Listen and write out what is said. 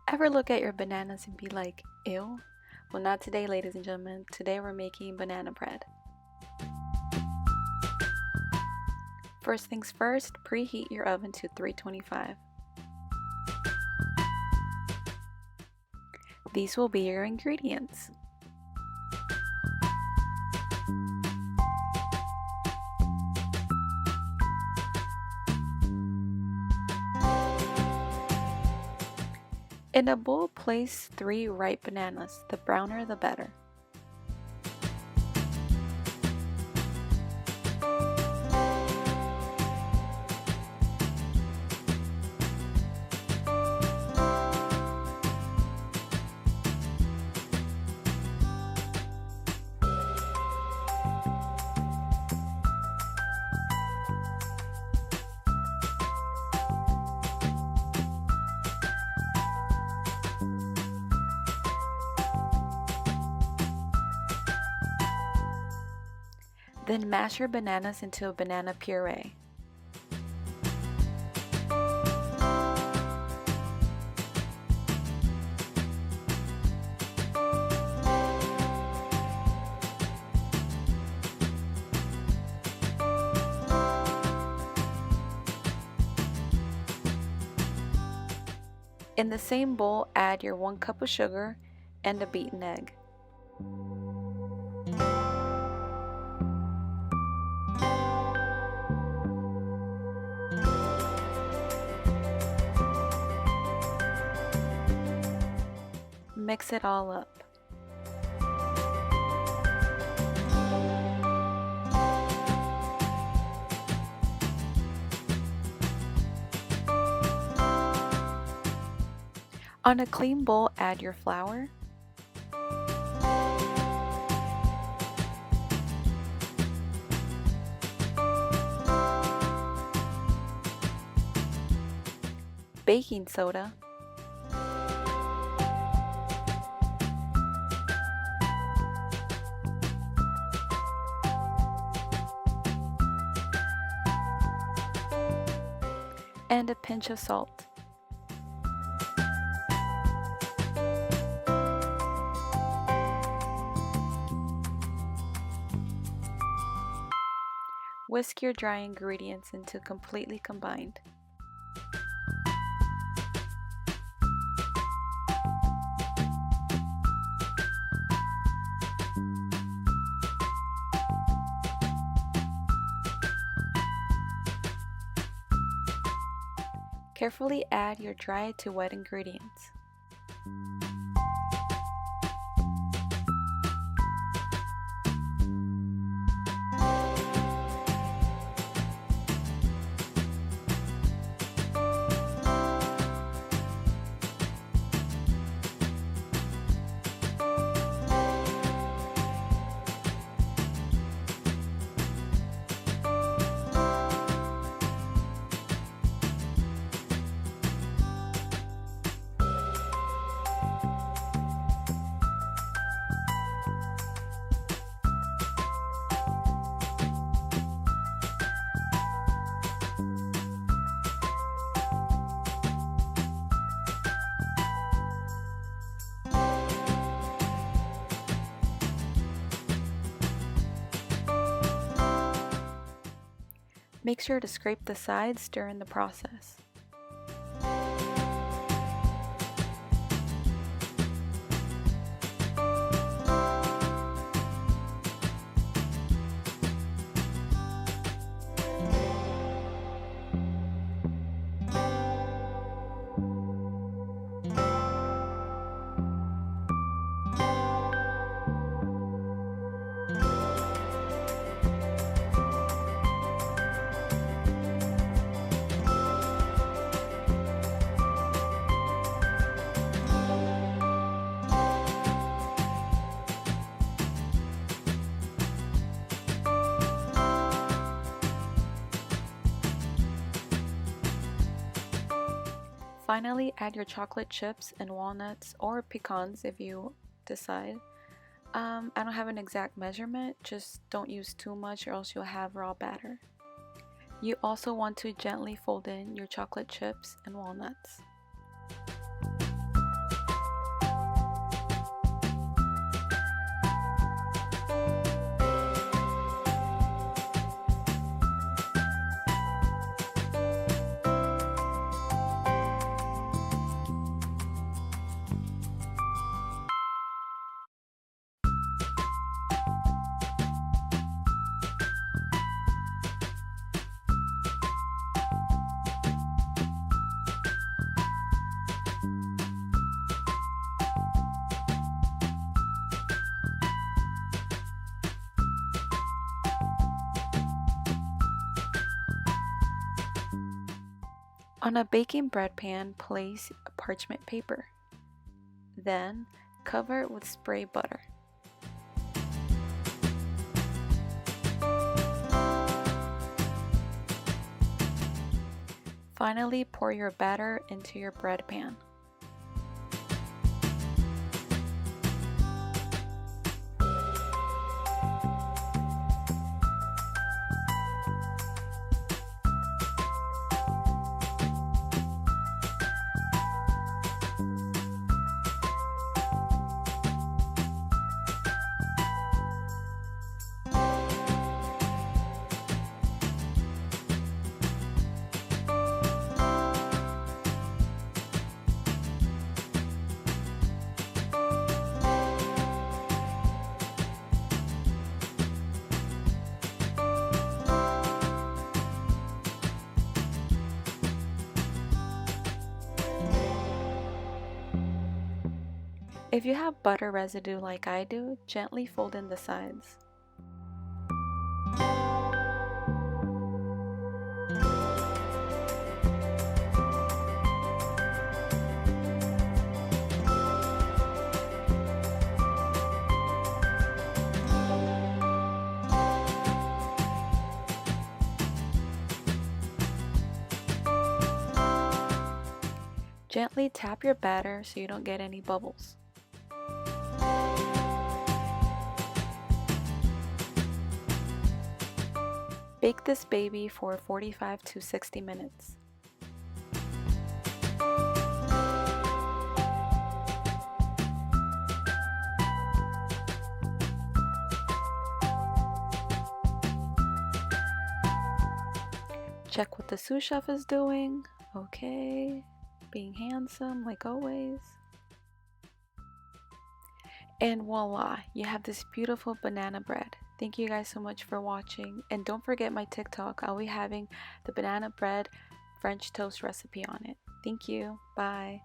Ever look at your bananas and be like, ew? Well, not today, ladies and gentlemen. Today we're making banana bread. First things first, preheat your oven to 325. These will be your ingredients. In a bowl, place 3 ripe bananas. The browner, the better. Then mash your bananas into a banana puree. In the same bowl, add your 1 cup of sugar and a beaten egg. Mix it all up. On a clean bowl, add your flour, baking soda, and a pinch of salt. Whisk your dry ingredients until completely combined. Carefully add your dry to wet ingredients. Make sure to scrape the sides during the process. Finally, add your chocolate chips and walnuts or pecans if you decide. I don't have an exact measurement, just don't use too much or else you'll have raw batter. You also want to gently fold in your chocolate chips and walnuts. On a baking bread pan, place parchment paper. Then, cover it with spray butter. Finally, pour your batter into your bread pan. If you have butter residue like I do, gently fold in the sides. Gently tap your batter so you don't get any bubbles. Bake this baby for 45 to 60 minutes. Check what the sous chef is doing. Okay, being handsome like always. And voila, you have this beautiful banana bread. Thank you guys so much for watching, and don't forget my TikTok. I'll be having the banana bread French toast recipe on it. Thank you. Bye.